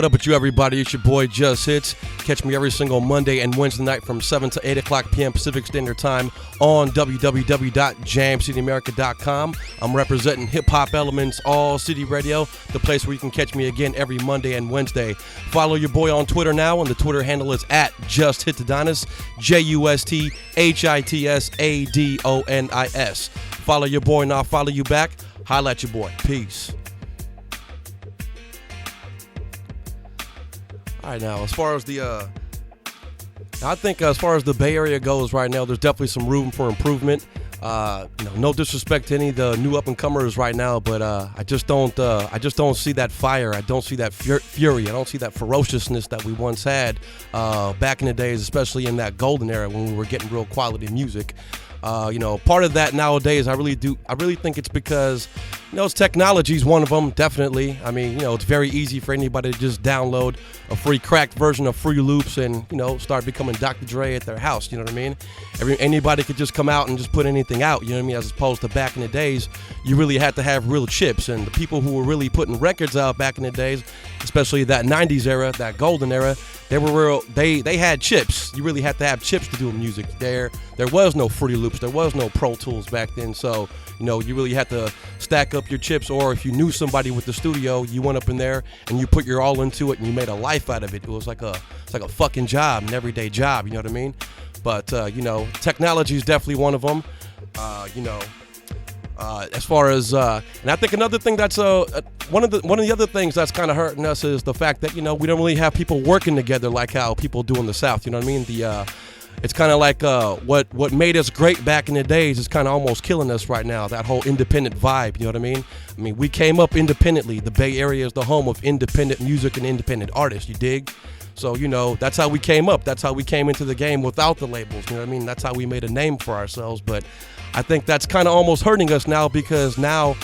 What up with you, everybody? It's your boy Just Hits. Catch me every single Monday and Wednesday night from 7 to 8 o'clock p.m. Pacific Standard Time on www.jamcityamerica.com. I'm representing hip-hop elements, all city radio, the place where you can catch me again every Monday and Wednesday. Follow your boy on Twitter now, and the Twitter handle is at JustHitAdonis, JustHitAdonis. Follow your boy and I'll follow you back. Holla at your boy. Peace. All right, now, as far as the Bay Area goes right now, there's definitely some room for improvement. No disrespect to any of the new up-and-comers right now, but I just don't see that fire. I don't see that fury. I don't see that ferociousness that we once had back in the days, especially in that golden era when we were getting real quality music. Part of that nowadays, I really think it's because, technology is one of them, definitely. I mean, it's very easy for anybody to just download a free cracked version of Fruity Loops and, start becoming Dr. Dre at their house, you know what I mean? Anybody could just come out and just put anything out, you know what I mean? As opposed to back in the days, you really had to have real chips, and the people who were really putting records out back in the days, especially that 90s era, that golden era, they were they had chips. You really had to have chips to do music. There was no Fruity Loops, there was no Pro Tools back then, so you really had to stack up your chips, or if you knew somebody with the studio, you went up in there and you put your all into it and you made a life out of it. It was like a fucking job, an everyday job, you know what I mean? But technology is definitely one of them. As far as and I think another thing that's one of the other things that's kind of hurting us is the fact that we don't really have people working together like how people do in the South. You know what I mean? It's kind of like what made us great back in the days is kind of almost killing us right now. That whole independent vibe. You know what I mean? I mean, we came up independently. The Bay Area is the home of independent music and independent artists. You dig? So, that's how we came up. That's how we came into the game without the labels. You know what I mean? That's how we made a name for ourselves. But I think that's kind of almost hurting us now, because now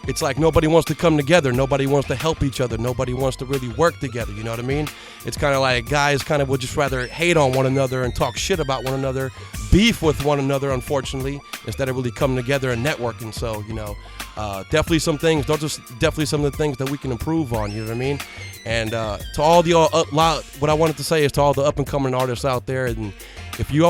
it's like nobody wants to come together. Nobody wants to help each other. Nobody wants to really work together. You know what I mean? It's kind of like guys kind of would just rather hate on one another and talk shit about one another, beef with one another, unfortunately, instead of really coming together and networking. So, definitely some things, definitely some of the things that we can improve on. You know what I mean? And to all the what I wanted to say is to all the up and coming artists out there, and if you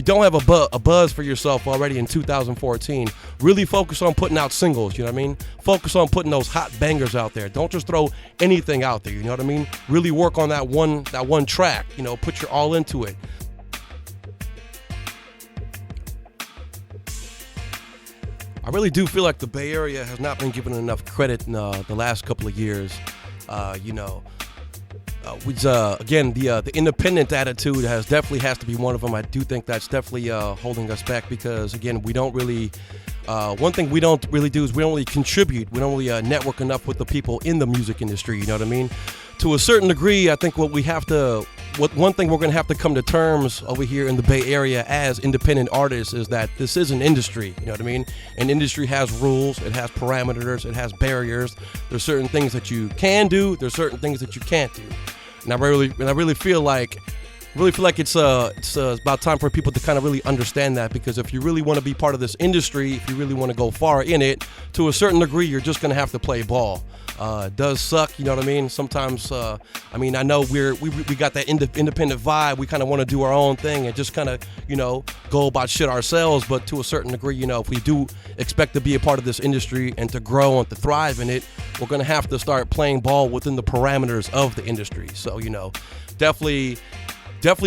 don't have a buzz for yourself already in 2014, really focus on putting out singles. You know what I mean? Focus on putting those hot bangers out there. Don't just throw anything out there. You know what I mean? Really work on that one track. Put your all into it. I really do feel like the Bay Area has not been given enough credit in the last couple of years. Again, the independent attitude has to be one of them. I do think that's definitely holding us back, because again, we don't really. One thing we don't really do is we don't really contribute. We don't really network enough with the people in the music industry. You know what I mean? To a certain degree, I think one thing we're going to have to come to terms over here in the Bay Area as independent artists is that this is an industry. You know what I mean? An industry has rules, it has parameters, it has barriers. There's certain things that you can do. There's certain things that you can't do. And I really feel like it's about time for people to kind of really understand that, because if you really want to be part of this industry, if you really want to go far in it, to a certain degree, you're just going to have to play ball. It does suck, you know what I mean? Sometimes, I know we got that independent vibe. We kind of want to do our own thing and just kind of, go about shit ourselves. But to a certain degree, if we do expect to be a part of this industry and to grow and to thrive in it, we're going to have to start playing ball within the parameters of the industry. So, definitely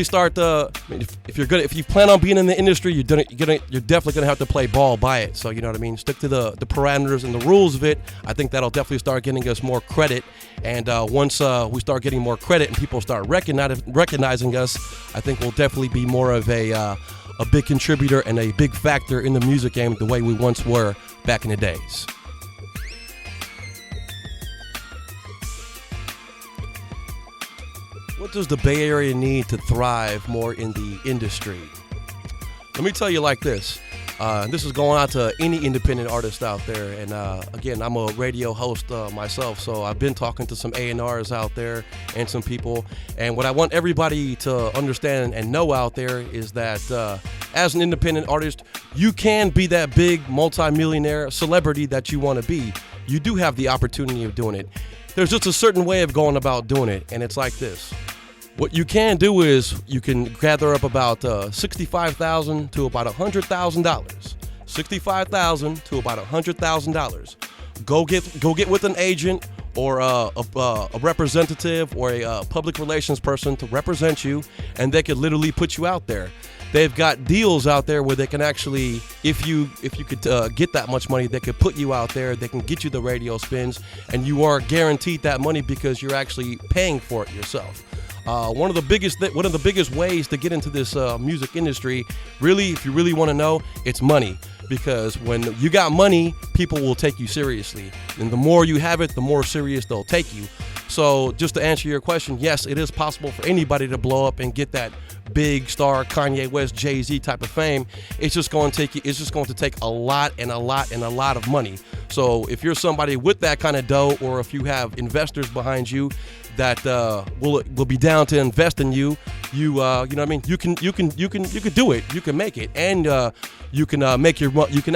start if you plan on being in the industry, you're definitely gonna have to play ball by it. So you know what I mean. Stick to the parameters and the rules of it. I think that'll definitely start getting us more credit. And once we start getting more credit and people start recognizing us, I think we'll definitely be more of a big contributor and a big factor in the music game the way we once were back in the days. What does the Bay Area need to thrive more in the industry? Let me tell you like this. This is going out to any independent artist out there. And again, I'm a radio host myself, so I've been talking to some A&Rs out there and some people. And what I want everybody to understand and know out there is that as an independent artist, you can be that big multi-millionaire celebrity that you want to be. You do have the opportunity of doing it. there's just a certain way of going about doing it, and it's like this. What you can do is you can gather up about $65,000 to about $100,000. $65,000 to about $100,000. Go get with an agent or a representative or a public relations person to represent you, and they could literally put you out there. They've got deals out there where they can actually, if you could get that much money, they could put you out there. They can get you the radio spins, and you are guaranteed that money because you're actually paying for it yourself. One of the biggest ways to get into this music industry, really, if you really want to know, it's money. Because when you got money, people will take you seriously. And the more you have it, the more serious they'll take you. So just to answer your question, yes, it is possible for anybody to blow up and get that big star Kanye West, Jay-Z type of fame. It's just going to take a lot of money. So if you're somebody with that kind of dough, or if you have investors behind you that will be down to invest in you, you know what I mean, you can do it. You can make it, and you can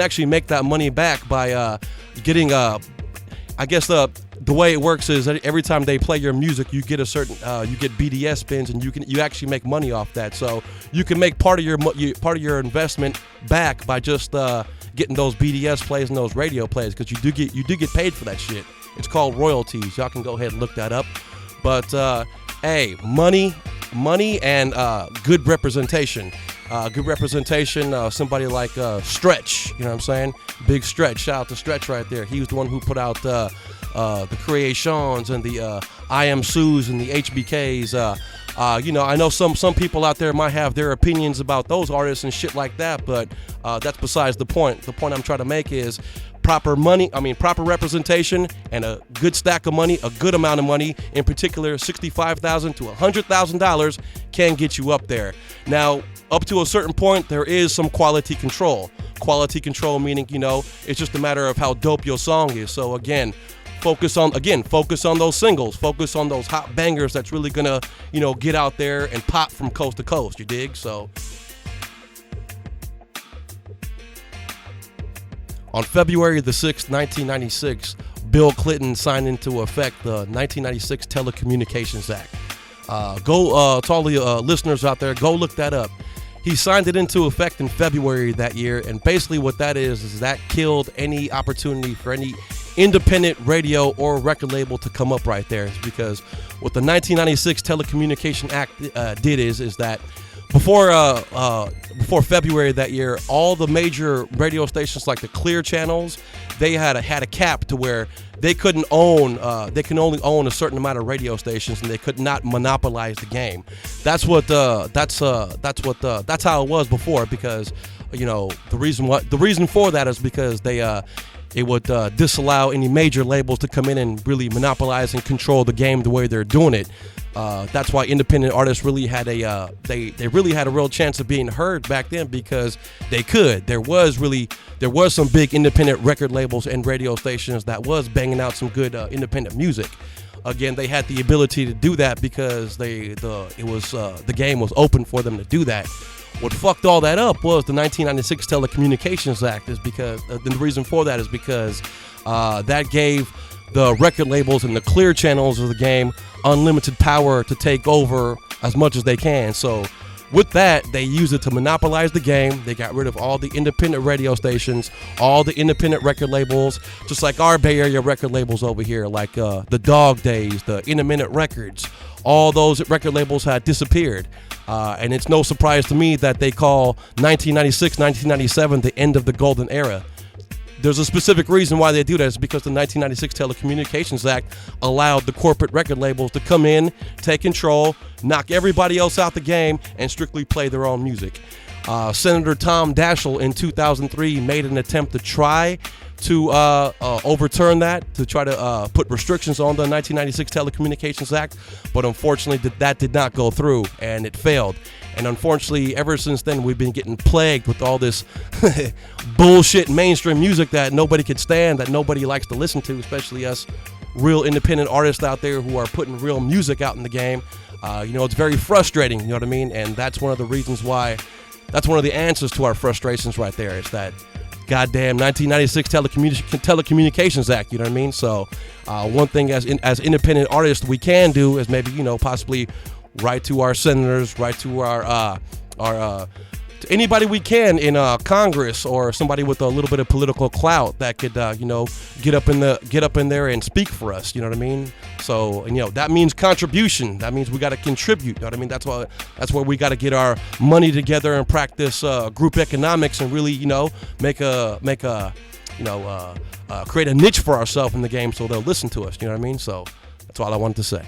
actually make that money back by getting I guess the way it works is that every time they play your music, you get a certain you get BDS spins, and you actually make money off that. So you can make part of your investment back by just getting those BDS plays and those radio plays, because you do get paid for that shit. It's called royalties. Y'all can go ahead and look that up. But hey, money and good representation. Good representation. Somebody like Stretch, you know what I'm saying? Big Stretch. Shout out to Stretch right there. He was the one who put out the Creations and the I Am Sues and the HBKs. You know, I know some people out there might have their opinions about those artists and shit like that, but that's besides the point. The point I'm trying to make is proper representation and a good stack of money, a good amount of money, in particular $65,000 to $100,000 can get you up there. Now, up to a certain point, there is some quality control. Quality control meaning, you know, it's just a matter of how dope your song is. So again, focus on those singles, focus on those hot bangers that's really gonna, you know, get out there and pop from coast to coast, you dig? So on February the 6th, 1996, Bill Clinton signed into effect the 1996 Telecommunications Act. To all the listeners out there, go look that up. He signed it into effect in February that year, and basically what that is that killed any opportunity for any independent radio or record label to come up right there. It's because what the 1996 Telecommunications Act did is that before February that year, all the major radio stations like the clear channels, they had a cap to where they couldn't own, they can only own a certain amount of radio stations, and they could not monopolize the game. That's how it was before, because, you know, the reason for that is because it would disallow any major labels to come in and really monopolize and control the game the way they're doing it. That's why independent artists really had they really had a real chance of being heard back then, because they could. There was some big independent record labels and radio stations that was banging out some good independent music. Again, they had the ability to do that because the game was open for them to do that. What fucked all that up was the 1996 Telecommunications Act, is because the reason for that is because that gave the record labels and the clear channels of the game unlimited power to take over as much as they can. So with that, they used it to monopolize the game. They got rid of all the independent radio stations, all the independent record labels, just like our Bay Area record labels over here, like the Dog Days, the Intermittent Records. All those record labels had disappeared. And it's no surprise to me that they call 1996, 1997 the end of the golden era. There's a specific reason why they do that. It's because the 1996 Telecommunications Act allowed the corporate record labels to come in, take control, knock everybody else out the game, and strictly play their own music. Senator Tom Daschle in 2003 made an attempt to try to overturn that, to try to put restrictions on the 1996 Telecommunications Act, but unfortunately that did not go through, and it failed. And unfortunately, ever since then, we've been getting plagued with all this bullshit mainstream music that nobody can stand, that nobody likes to listen to, especially us real independent artists out there who are putting real music out in the game. You know, it's very frustrating, you know what I mean? And that's one of the reasons why, that's one of the answers to our frustrations right there, is that goddamn 1996 Telecommunications Act. You know what I mean? So one thing as independent artists we can do is maybe, you know, possibly write to our senators, write to our to anybody we can in Congress, or somebody with a little bit of political clout that could you know, get up in there and speak for us. You know what I mean? So, and, you know, that means contribution. That means we got to contribute. You know what I mean? That's where we got to get our money together and practice group economics and really, you know, make a you know, create a niche for ourselves in the game so they'll listen to us. You know what I mean? So that's all I wanted to say.